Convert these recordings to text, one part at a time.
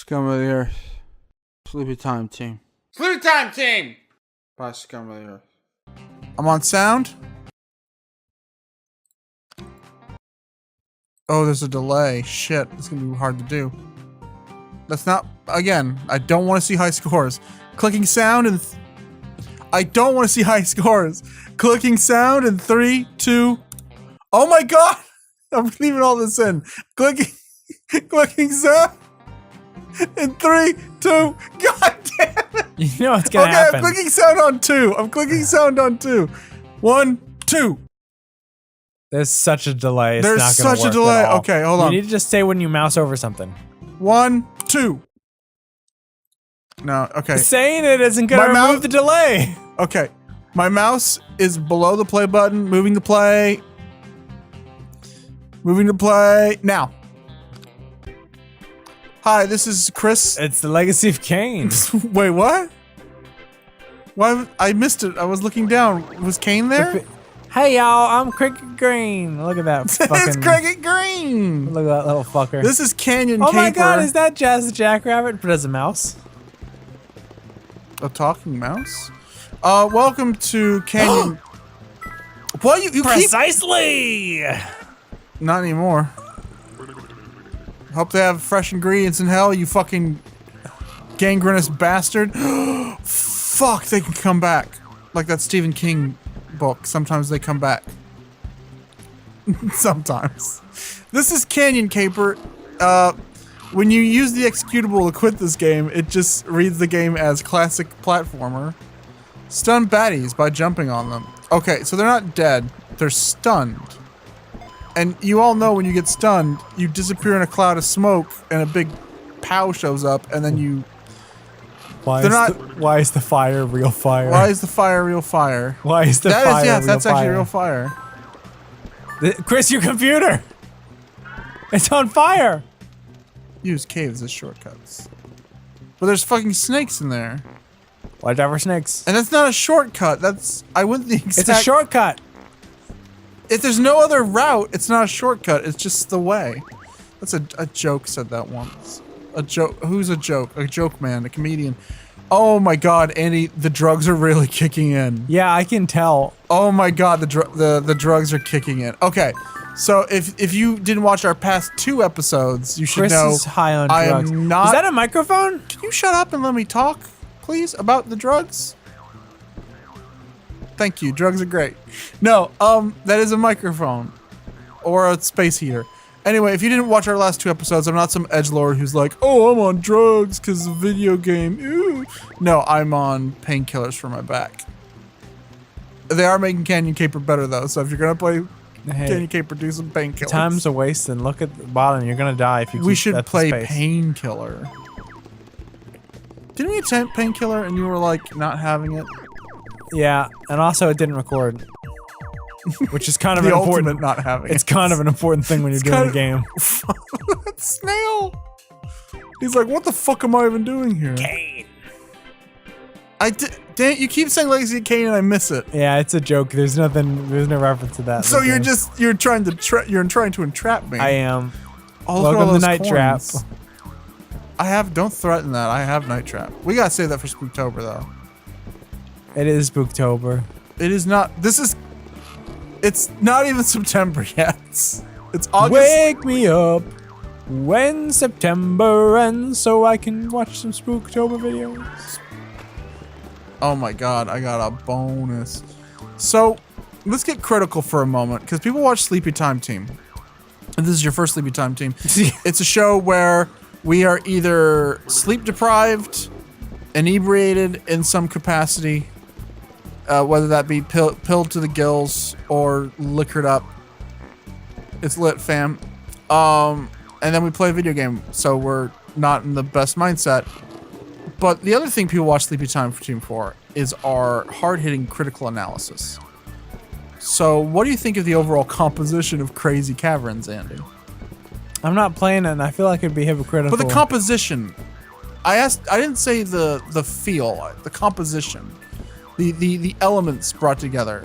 Scum of the Earth. Sleepy Time Team. Sleepy Time Team! By Scum of the Earth. I'm on sound. Oh, there's a delay. Shit, it's gonna be hard to do. That's not, again, I don't want to see high scores. Clicking sound and I don't want to see high scores. Clicking sound in 3, 2. Oh my god! I'm leaving all this in. Clicking sound in 3, 2. God damn it! You know what's gonna happen. I'm clicking sound on 2. I'm clicking sound on 2. 1, 2. There's such a delay. It's There's not gonna such a work delay. at all. Okay, hold on. You need to just say when you mouse over something. 1, 2. No, okay. Saying it isn't gonna remove the delay. Okay. My mouse is below the play button, moving to play. Moving to play. Now. Hi, this is Chris. It's the Legacy of Kane. Wait, what? Why? I missed it. I was looking down. Was Kane there? Hey y'all, I'm Cricket Green. Look at that fucking... It's Cricket Green! Look at that little fucker. This is Canyon Caper. Oh my god, is that Jazz the Jackrabbit, but as a mouse? A talking mouse? Welcome to Canyon... What? You Precisely! Not anymore. Hope they have fresh ingredients in hell, you fucking gangrenous bastard. Fuck, they can come back. Like that Stephen King book. Sometimes they come back. Sometimes. This is Canyon Caper. When you use the executable to quit this game, it just reads the game as classic platformer. Stun baddies by jumping on them. Okay, so they're not dead. They're stunned. And you all know when you get stunned, you disappear in a cloud of smoke and a big POW shows up and then you... Why is the fire real fire? Why is the fire real fire? Why is the fire real fire? That's actually real fire. Chris, your computer! It's on fire! Use caves as shortcuts. But there's fucking snakes in there. White diver snakes. And that's not a shortcut. That's... I went the exact... It's a shortcut! If there's no other route, it's not a shortcut. It's just the way. That's a joke said that once. A joke. Who's a joke? A joke man, a comedian. Oh my god, Andy, the drugs are really kicking in. Yeah, I can tell. Oh my god, the drugs are kicking in. Okay, so if you didn't watch our past 2 episodes, you should Chris know is high on I drugs. am not. Is that a microphone? Can you shut up and let me talk, please, about the drugs? Thank you. Drugs are great. No, that is a microphone or a space heater. Anyway, if you didn't watch our last 2 episodes, I'm not some edgelord who's like, oh, I'm on drugs because of a video game. Ew. No, I'm on painkillers for my back. They are making Canyon Caper better, though, so if you're going to play Canyon Caper, do some painkillers. Time's a waste, and look at the bottom. You're going to die if you We keep should at the play space. Painkiller. Didn't we attempt Painkiller and you were like, not having it? Yeah, and also it didn't record. Which is kind of The an important... ultimate not having It's it. kind of an important thing when you're doing a game. Snail! He's like, what the fuck am I even doing here? Kane. Dan, you keep saying Legacy of Kane and I miss it. Yeah, it's a joke. There's no reference to that. So you're trying to entrap me. I am. Oh, look at all Welcome to those Night Trap. coins. Don't threaten that. I have Night Trap. We gotta save that for Spooktober though. It is Spooktober. It is not, it's not even September yet. It's August. Wake me up when September ends so I can watch some Spooktober videos. Oh my god, I got a bonus. So, let's get critical for a moment, because people watch Sleepy Time Team. And this is your first Sleepy Time Team. It's a show where we are either sleep deprived, inebriated in some capacity, whether that be pilled to the gills or liquored up. It's lit, fam. And then we play a video game, so we're not in the best mindset. But the other thing people watch Sleepy Time Team for is our hard-hitting critical analysis. So what do you think of the overall composition of Crazy Caverns, Andy? I'm not playing it and I feel like it'd be hypocritical. But the composition, I didn't say the feel, the composition. The elements brought together.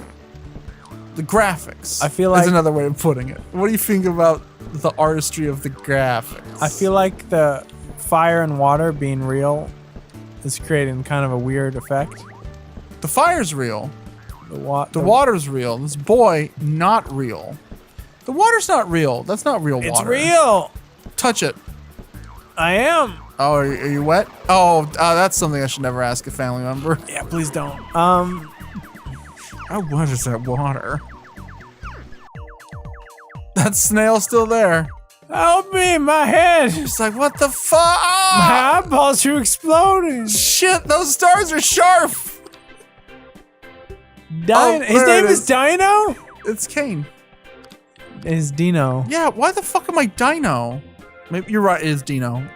The graphics. I feel like is another way of putting it. What do you think about the artistry of the graphics? I feel like the fire and water being real is creating kind of a weird effect. The fire's real. The water's real. This boy, not real. The water's not real. That's not real water. It's real. Touch it. I am. Oh, are you wet? Oh, that's something I should never ask a family member. Yeah, please don't. How wet is that water? That snail's still there. Help me, my head. It's like, what the fuck? My eyeballs are exploding. Shit, those stars are sharp. His name is Dino? It's Kane. It's Dino. Yeah, why the fuck am I Dino? Maybe you're right, it is Dino.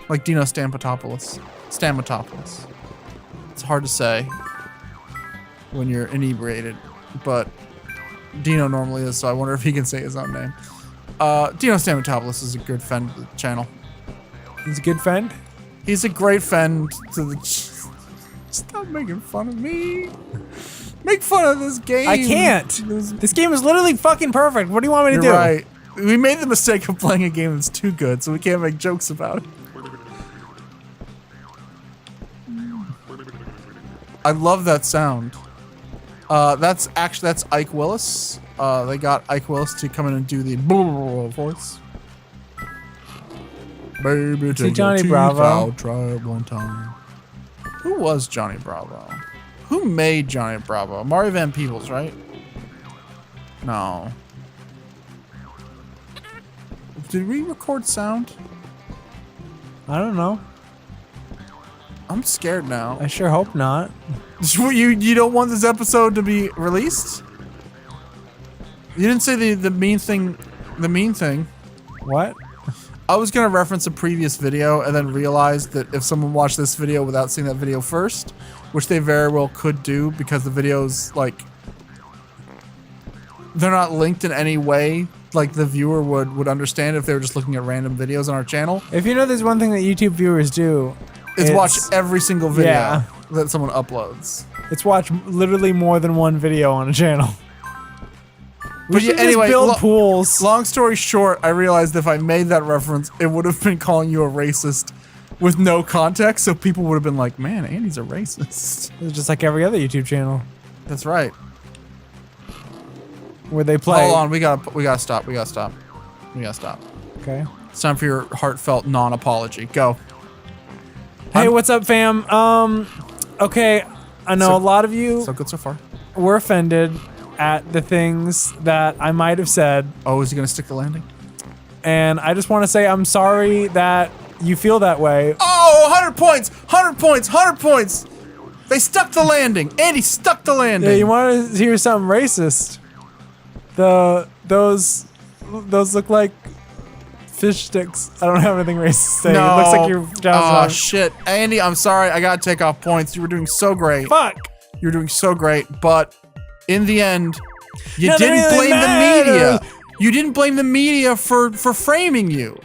Like Dino Stamatopoulos. It's hard to say when you're inebriated, but Dino normally is, so I wonder if he can say his own name. Dino Stamatopoulos is a good friend to the channel. He's a good friend? He's a great friend to the... Stop making fun of me. Make fun of this game. I can't. This game is literally fucking perfect. What do you want me to do? You're right. We made the mistake of playing a game that's too good, so we can't make jokes about it. I love that sound. That's Ike Willis. They got Ike Willis to come in and do the voice. Baby, take Johnny your Bravo. Out, try it one time. Who was Johnny Bravo? Who made Johnny Bravo? Mario Van Peebles, right? No. Did we record sound? I don't know. I'm scared now. I sure hope not. You don't want this episode to be released? You didn't say the mean thing. The mean thing. What? I was gonna reference a previous video and then realized that if someone watched this video without seeing that video first, which they very well could do because the videos, like, they're not linked in any way, like the viewer would understand if they were just looking at random videos on our channel. If you know there's one thing that YouTube viewers do, It's watch every single video yeah. that someone uploads. It's watch literally more than one video on a channel. But yeah, anyway, build pools. Long story short, I realized if I made that reference, it would have been calling you a racist with no context, so people would have been like, man, Andy's a racist. It's just like every other YouTube channel That's right. where they play. Hold on, we gotta stop. Okay. It's time for your heartfelt non-apology. Go. Hey, what's up, fam? Okay, I know a lot of you So good so far. were offended at the things that I might have said, Oh, is he gonna stick the landing? and I just want to say I'm sorry that you feel that way. Oh, 100 points! 100 points! 100 points! They stuck the landing! Andy stuck the landing! Yeah, you want to hear something racist? Those look like fish sticks. I don't have anything racist to say. No. It looks like you're Oh, shit. Andy, I'm sorry. I gotta take off points. You were doing so great. Fuck. You were doing so great, but in the end, you Nothing didn't really blame the matters. media. You didn't blame the media for framing you.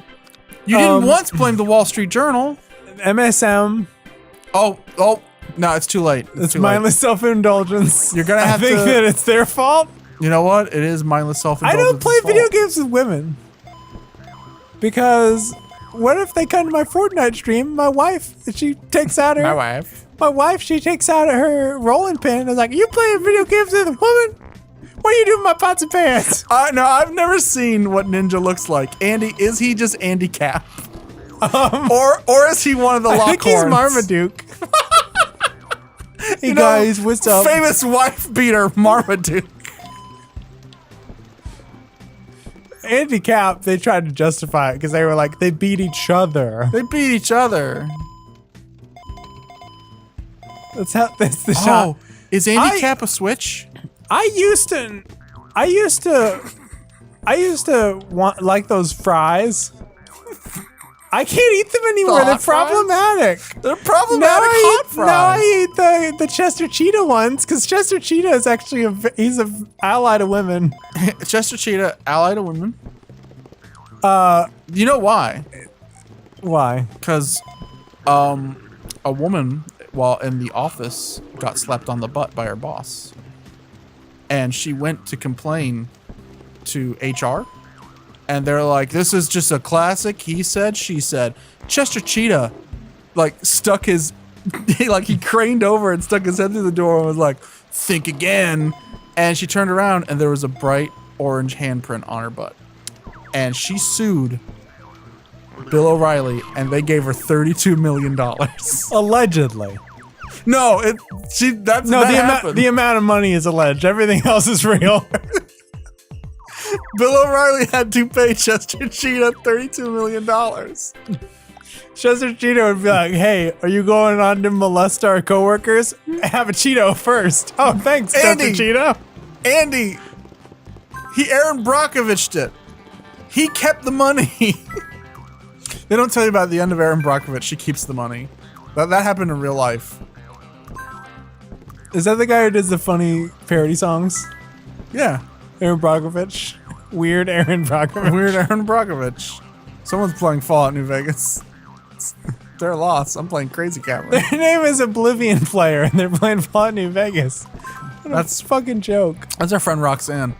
You didn't once blame the Wall Street Journal. MSM. Oh, no, it's too late. It's too late. mindless self-indulgence. You're gonna have I think to- that it's their fault. You know what? It is mindless I self-indulgence. don't play video games with women. Because what if they come to my Fortnite stream? My wife, she takes out her... My wife. My wife, she takes out her rolling pin and is like, you playing video games with a woman? What are you doing with my pots and pans? No, I've never seen what Ninja looks like. Andy, is he just Andy Cap? Or is he one of the I Lockhorns? think he's Marmaduke. Hey You know, guys, what's up? Famous wife beater, Marmaduke. Andy Cap, they tried to justify it because they were like, they beat each other. They beat each other. That's the shot. Oh, is Andy Cap a switch? I used to want like those fries. I can't eat them anymore. The They're hot fries? problematic. They're problematic hot fries. Now I eat the Chester Cheetah ones because Chester Cheetah is actually he's an ally to women. Chester Cheetah, ally to women. You know why? Why? Because, a woman, while in the office, got slapped on the butt by her boss. And she went to complain to HR. And they're like, this is just a classic. He said, she said. Chester Cheetah, like, stuck his, he craned over and stuck his head through the door and was like, think again. And she turned around and there was a bright orange handprint on her butt. And she sued Bill O'Reilly and they gave her $32 million. Allegedly. No, the amount of money is alleged. Everything else is real. Bill O'Reilly had to pay Chester Cheetah $32 million. Chester Cheeto would be like, hey, are you going on to molest our coworkers? Have a Cheeto first. Oh, thanks, Andy. Chester Cheeto. Andy, he Aaron Brockoviched it. He kept the money. They don't tell you about the end of Aaron Brockovich. She keeps the money. That happened in real life. Is that the guy who does the funny parody songs? Yeah. Aaron Brockovich. Weird Aaron Brockovich. Weird Aaron Brockovich. Someone's playing Fallout New Vegas. They're lost. I'm playing Crazy Caverns. Their name is Oblivion Player, and they're playing Fallout New Vegas. That's a fucking joke. That's our friend Roxanne.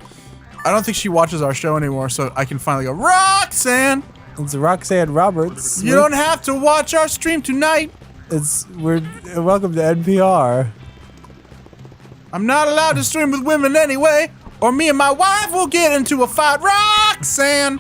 I don't think she watches our show anymore, so I can finally go, Roxanne! It's Roxanne Roberts. You don't have to watch our stream tonight. We're welcome to NPR. I'm not allowed to stream with women anyway, or me and my wife will get into a fight. Roxanne!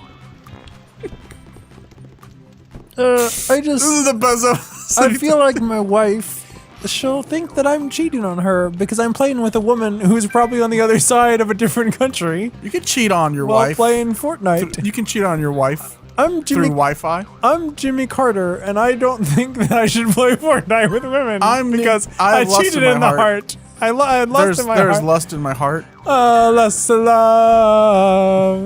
This is the best I feel like my wife, she'll think that I'm cheating on her because I'm playing with a woman who's probably on the other side of a different country. You can cheat on your while wife. Playing Fortnite. You can cheat on your wife through Wi-Fi. I'm Jimmy Carter, and I don't think that I should play Fortnite with women because I cheated in the heart. I had lust in my heart. There's lust in my heart. Lust of love.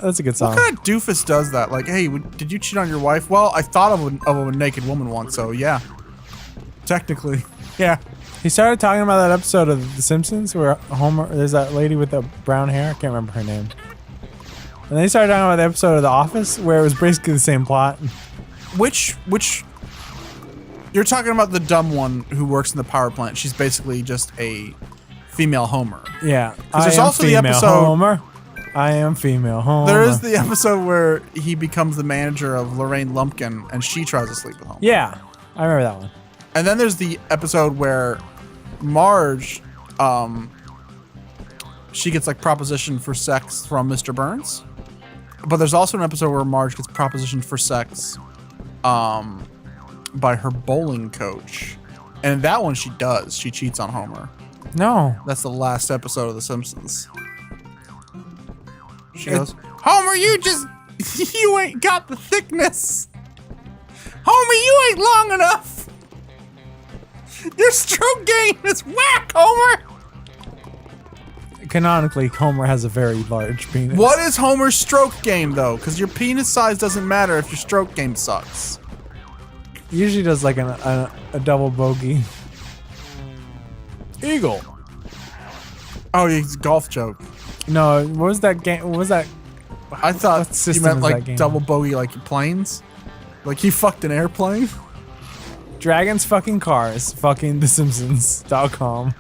That's a good song. What kind of doofus does that? Like, hey, did you cheat on your wife? Well, I thought of a naked woman once, so yeah. Technically, yeah. He started talking about that episode of The Simpsons where Homer, there's that lady with the brown hair. I can't remember her name. And then he started talking about the episode of The Office where it was basically the same plot. Which you're talking about the dumb one who works in the power plant. She's basically just a female Homer. Yeah. There's also the episode Homer. I am female Homer. There is the episode where he becomes the manager of Lorraine Lumpkin and she tries to sleep with Homer. Yeah. I remember that one. And then there's the episode where Marge, she gets like propositioned for sex from Mr. Burns. But there's also an episode where Marge gets propositioned for sex by her bowling coach. And in that one she does. She cheats on Homer. No. That's the last episode of The Simpsons. She goes, Homer, you ain't got the thickness. Homer, you ain't long enough. Your stroke game is whack, Homer. Canonically, Homer has a very large penis. What is Homer's stroke game, though? Because your penis size doesn't matter if your stroke game sucks. He usually does like a double bogey. Eagle. Oh, it's a golf joke. No, what was that game? What was that? I thought you meant like double bogey, like planes. Like he fucked an airplane. Dragons fucking cars. Fucking TheSimpsons.com.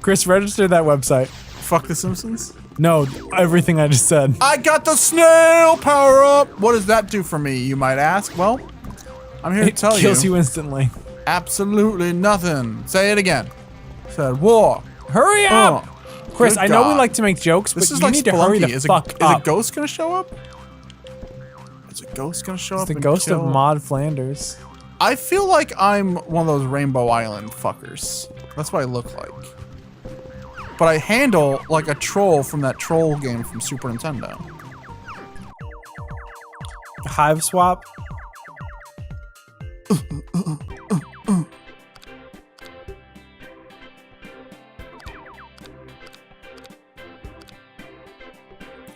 Chris, register that website. Fuck The Simpsons? No, everything I just said. I got the snail power up. What does that do for me, you might ask? Well, I'm here to tell you. It kills you instantly. Absolutely nothing. Say it again. Said war. Hurry up! Chris, I know we like to make jokes, but you need to hurry the fuck up. Is a ghost gonna show up? Is a ghost gonna show up? It's the ghost of Maud Flanders. I feel like I'm one of those Rainbow Island fuckers. That's what I look like. But I handle like a troll from that troll game from Super Nintendo. Hive swap.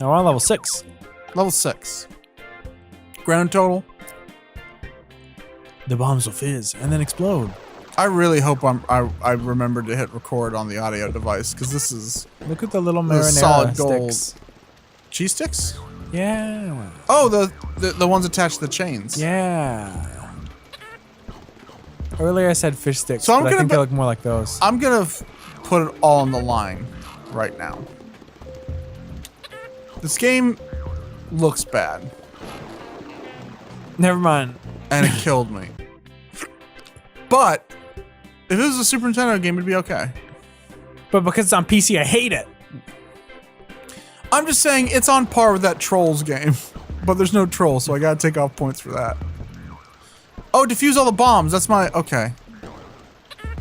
Now we're on level 6. Level 6. Grand total. The bombs will fizz and then explode. I really hope I remembered to hit record on the audio device because this is look at the little marinara solid gold sticks. Cheese sticks. Yeah. Oh, the ones attached to the chains. Yeah. Earlier I said fish sticks, So I'm but I gonna think they bet- look more like those. I'm gonna put it all on the line right now. This game looks bad, Never mind. and it killed me. But if it was a Super Nintendo game, it'd be okay. But because it's on PC, I hate it. I'm just saying it's on par with that Trolls game, but there's no troll, so I gotta take off points for that. Oh, defuse all the bombs. That's my okay.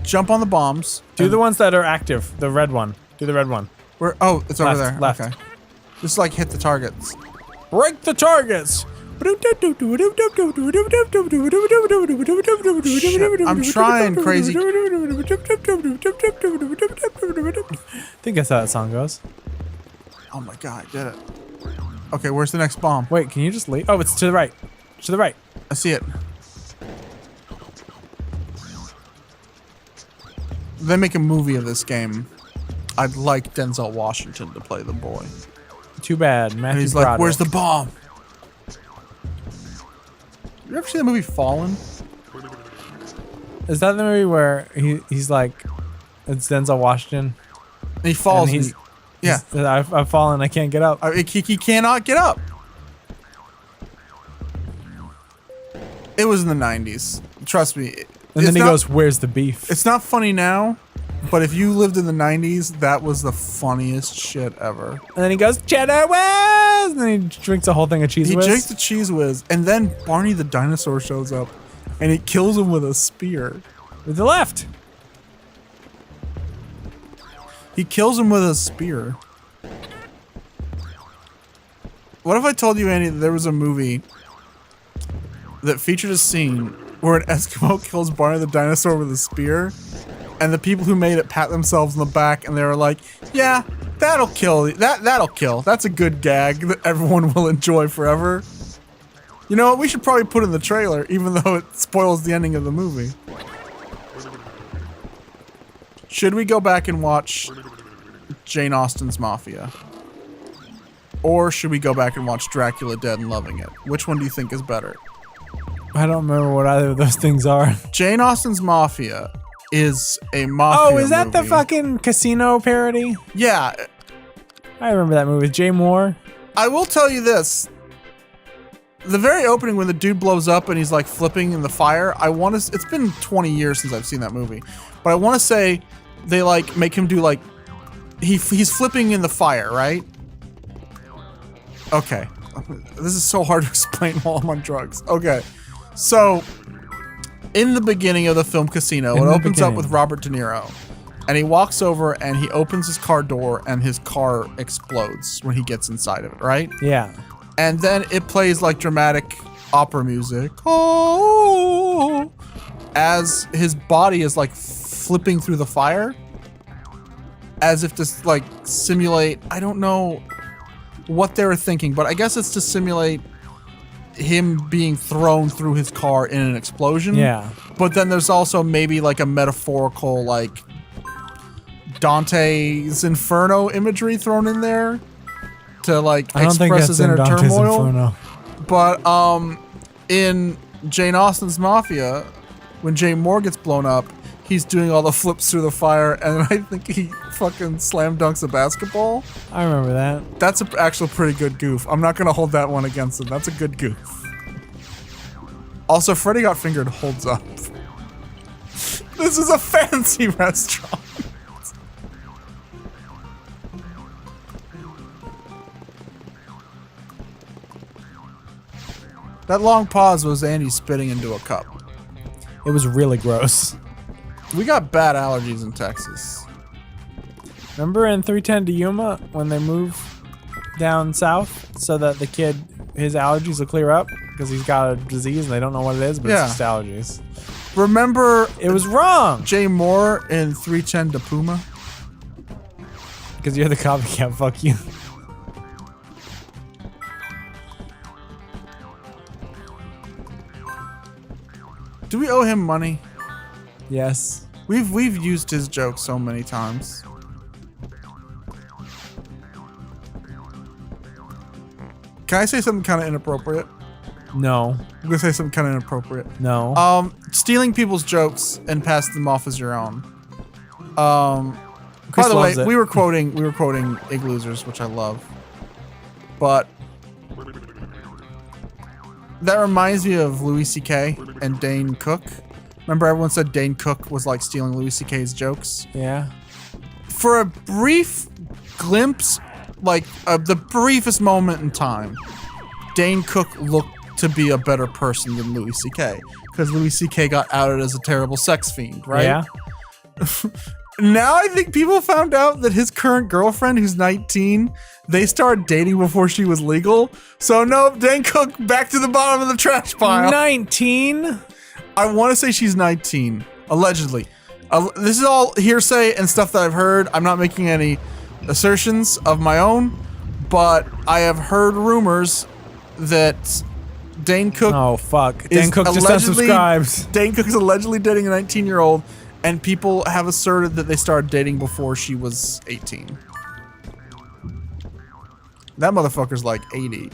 Jump on the bombs. Do the ones that are active. The red one. Do the red one. Where? Oh, it's over there. Left. Okay. Just like hit the targets. Break the targets. I'm trying, Crazy. I think that's how that song goes. Oh my god, I did it. Okay, where's the next bomb? Wait, can you just leave? Oh, it's to the right. To the right. I see it. If they make a movie of this game, I'd like Denzel Washington to play the boy. Too bad. And Matthew he's like, Broderick. where's the bomb? You ever see the movie Fallen? Is that the movie where he's like, it's Denzel Washington? And he falls. And And he's- yeah. I've fallen. I can't get up. He cannot get up. It was in the 90s. Trust me. And then he not- goes, where's the beef? It's not funny now, but if you lived in the 90s, that was the funniest shit ever. And then he goes, Cheddar Whiz! And then he drinks a whole thing of Cheese He Whiz. drinks the Cheese Whiz, and then Barney the dinosaur shows up, and he kills him with a spear. With the left. He kills him with a spear. What if I told you, Andy, that there was a movie that featured a scene where an Eskimo kills Barney the dinosaur with a spear, and the people who made it pat themselves on the back, and they were like, "Yeah, that'll kill. That'll kill. That's a good gag that everyone will enjoy forever." You know what? We should probably put in the trailer, even though it spoils the ending of the movie. Should we go back and watch Jane Austen's Mafia? Or should we go back and watch Dracula Dead and Loving It? Which one do you think is better? I don't remember what either of those things are. Jane Austen's Mafia is a mafia Oh, is that the movie. fucking casino parody? Yeah. I remember that movie with Jay Moore. I will tell you this. The very opening when the dude blows up and he's like flipping in the fire, it's been 20 years since I've seen that movie. But I want to say they like make him do like, he's flipping in the fire, right? Okay. This is so hard to explain while I'm on drugs. Okay. So, in the beginning of the film Casino, it opens up with Robert De Niro. And he walks over and he opens his car door and his car explodes when he gets inside of it, right? Yeah. And then it plays like dramatic opera music. Oh, as his body is like flipping through the fire. As if to like simulate, I don't know what they were thinking, but I guess it's to simulate him being thrown through his car in an explosion. Yeah. But then there's also maybe like a metaphorical like Dante's Inferno imagery thrown in there to like I don't think express that's his in inner Dante's turmoil. Inferno. But in Jane Austen's Mafia, when Jay Moore gets blown up, he's doing all the flips through the fire, and I think he fucking slam dunks a basketball. I remember that. That's actually a pretty good goof. I'm not gonna hold that one against him. That's a good goof. Also, Freddy Got Fingered holds up. This is a fancy restaurant. That long pause was Andy spitting into a cup. It was really gross. We got bad allergies in Texas. Remember in 310 to Yuma when they move down south so that the kid, his allergies will clear up because he's got a disease and they don't know what it is, but Yeah. it's just allergies. Remember It was wrong Jay Moore in 310 to Puma? because you're the copycat. Fuck you. Do we owe him money? Yes. We've used his joke so many times. Can I say something kind of inappropriate? No. I'm gonna say something kind of inappropriate. No. Stealing people's jokes and passing them off as your own. By Chris the way, loves it. we were quoting Igloosers, which I love. But that reminds me of Louis C.K. and Dane Cook. Remember everyone said Dane Cook was like stealing Louis C.K.'s jokes? Yeah. For a brief glimpse, like the briefest moment in time, Dane Cook looked to be a better person than Louis C.K. because Louis C.K. got outed as a terrible sex fiend, right? Yeah. Now I think people found out that his current girlfriend, who's 19, they started dating before she was legal. So no, Dane Cook back to the bottom of the trash pile. 19? I want to say she's 19, allegedly. This is all hearsay and stuff that I've heard. I'm not making any assertions of my own, but I have heard rumors that Dane Cook. Oh fuck! Dane Cook just unsubscribes. Dane Cook is allegedly dating a 19-year-old, and people have asserted that they started dating before she was 18. That motherfucker's like 80.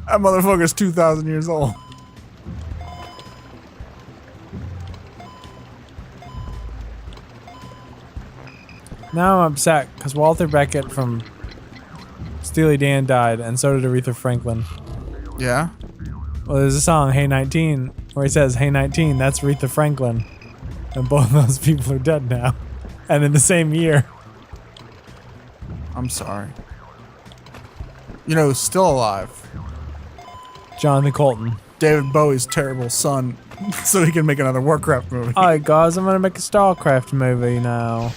That motherfucker's 2,000 years old. Now I'm upset because Walter Beckett from Steely Dan died, and so did Aretha Franklin. Yeah? Well, there's a song, Hey 19, where he says, Hey 19, that's Aretha Franklin. And both of those people are dead now. And in the same year. I'm sorry. You know who's still alive? Jonathan Colton. David Bowie's terrible son, so he can make another Warcraft movie. Alright guys, I'm gonna make a StarCraft movie now.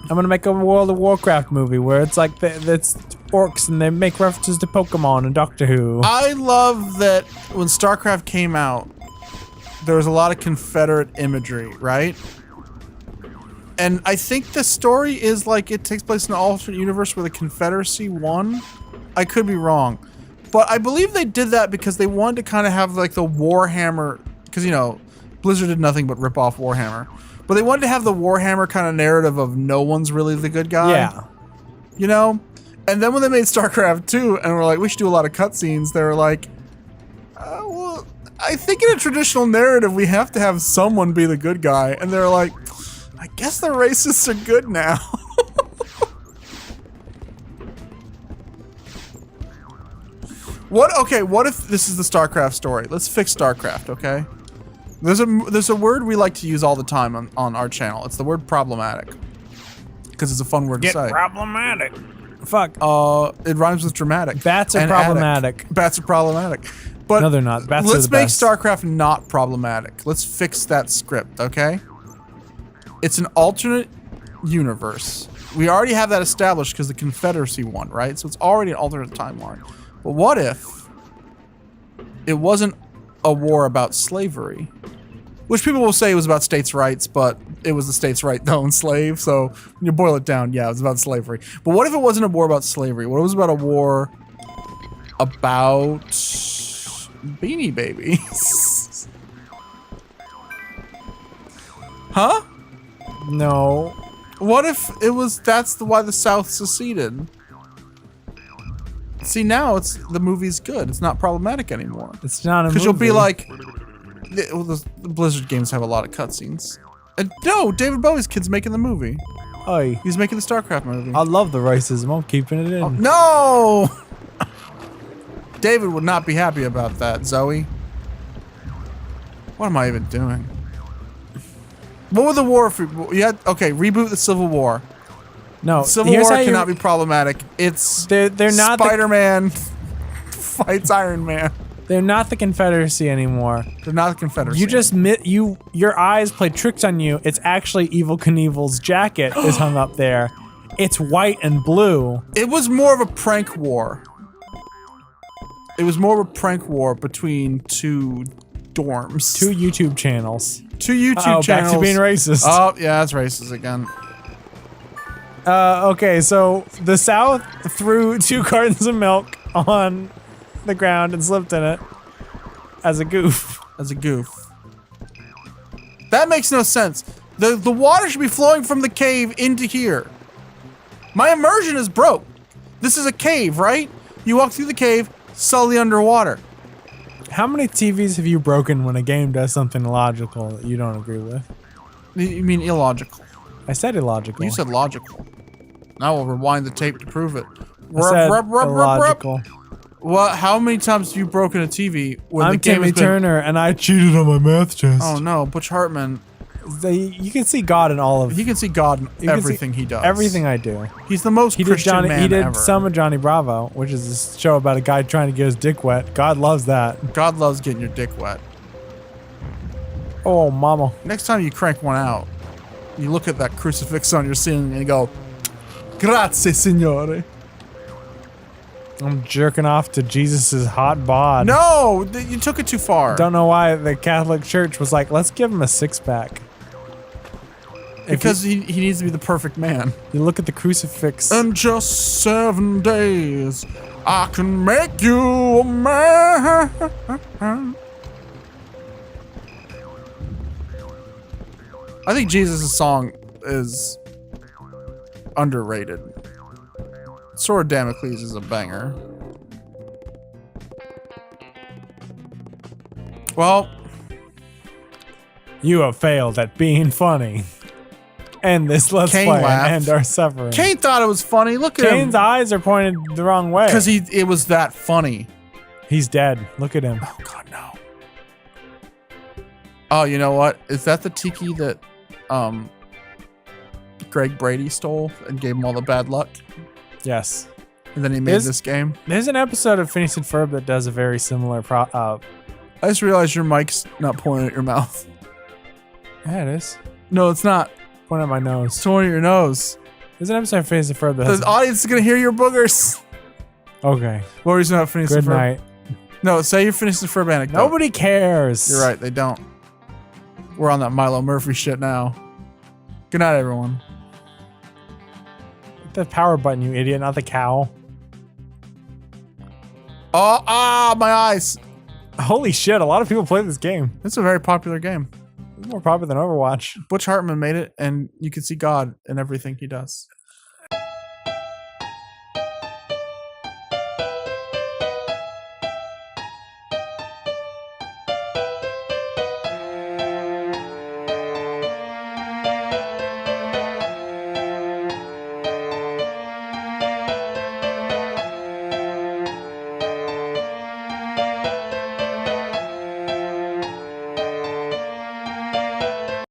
I'm gonna make a World of Warcraft movie where it's like it's orcs and they make references to Pokemon and Doctor Who. I love that when StarCraft came out, there was a lot of Confederate imagery, right? And I think the story is like it takes place in an alternate universe where the Confederacy won. I could be wrong. But I believe they did that because they wanted to kind of have like the Warhammer, because you know, Blizzard did nothing but rip off Warhammer. But they wanted to have the Warhammer kind of narrative of no one's really the good guy. Yeah. You know? And then when they made StarCraft 2 and were like, we should do a lot of cutscenes, they were like, well, I think in a traditional narrative, we have to have someone be the good guy. And they're like, I guess the racists are good now. What if this is the StarCraft story? Let's fix StarCraft, okay? There's a word we like to use all the time on our channel. It's the word problematic. Because it's a fun word to say. Problematic. Fuck. It rhymes with dramatic. Bats are and problematic. Addict. Bats are problematic. But no, they're not. Bats are let's the make best. StarCraft not problematic. Let's fix that script, okay? It's an alternate universe. We already have that established because the Confederacy won, right? So it's already an alternate timeline. But what if it wasn't a war about slavery? Which people will say it was about states' rights, but it was the states' right to own slaves. So when you boil it down, yeah, it was about slavery. But what if it wasn't a war about slavery? What if it was about a war about Beanie Babies? Huh? No. What if it was why the South seceded? See, now the movie's good. It's not problematic anymore. It's not a movie. Because you'll be like, the Blizzard games have a lot of cutscenes. And no, David Bowie's kid's making the movie. Oi. He's making the StarCraft movie. I love the racism. I'm keeping it in. Oh, no! David would not be happy about that, Zoe. What am I even doing? What would the war okay, reboot the Civil War. No, Civil War cannot be problematic. It's they're not Spider-Man fights Iron Man. They're not the Confederacy anymore. They're not the Confederacy. You just your eyes play tricks on you. It's actually Evel Knievel's jacket is hung up there. It's white and blue. It was more of a prank war. It was more of a prank war between two dorms. Two YouTube channels. Two YouTube channels. Back to being racist. Oh, yeah, that's racist again. Okay, so the South threw 2 cartons of milk on the ground and slipped in it as a goof. As a goof. That makes no sense. The water should be flowing from the cave into here. My immersion is broke. This is a cave, right? You walk through the cave, sully underwater. How many TVs have you broken when a game does something illogical that you don't agree with? You mean illogical? I said illogical. You said logical. Now we'll rewind the tape to prove it. I said illogical. What? How many times have you broken a TV when I'm the game Timmy has been... Turner, and I cheated on my math test. Oh no, Butch Hartman. You can see God in all of. He can see God in can see everything he does. Everything I do. He's the most Christian man He did ever. some of Johnny Bravo, which is a show about a guy trying to get his dick wet. God loves that. God loves getting your dick wet. Oh, mama. Next time you crank one out, you look at that crucifix on your ceiling and you go, "Grazie, Signore." I'm jerking off to Jesus' hot bod. No, you took it too far. Don't know why the Catholic Church was like, let's give him a six-pack. Because he needs to be the perfect man. You look at the crucifix. In just 7 days, I can make you a man. I think Jesus' song is underrated. Sword of Damocles is a banger. Well, You have failed at being funny. End this let's Cain play laughed. and end our suffering. Cain thought it was funny. Look at Cain's him. eyes are pointed the wrong way. Because it was that funny. He's dead. Look at him. Oh God, no. Oh, you know what? Is that the tiki that Greg Brady stole and gave him all the bad luck? Yes. And then he made this game? There's an episode of Phineas and Ferb that does a very similar I just realized your mic's not pointing at your mouth. Yeah, it is. No, it's not. Point at my It's nose. pointing at your nose. There's an episode of Phineas and Ferb that has... The audience is going to hear your boogers. Okay. What were you saying about Phineas Good and Ferb? night. No, say your Phineas and Ferb anecdote. Nobody cares. You're right, they don't. We're on that Milo Murphy shit now. Good night, everyone. Hit the power button, you idiot, not the cow. Oh, my eyes. Holy shit, a lot of people play this game. It's a very popular game. It's more popular than Overwatch. Butch Hartman made it, and you can see God in everything he does.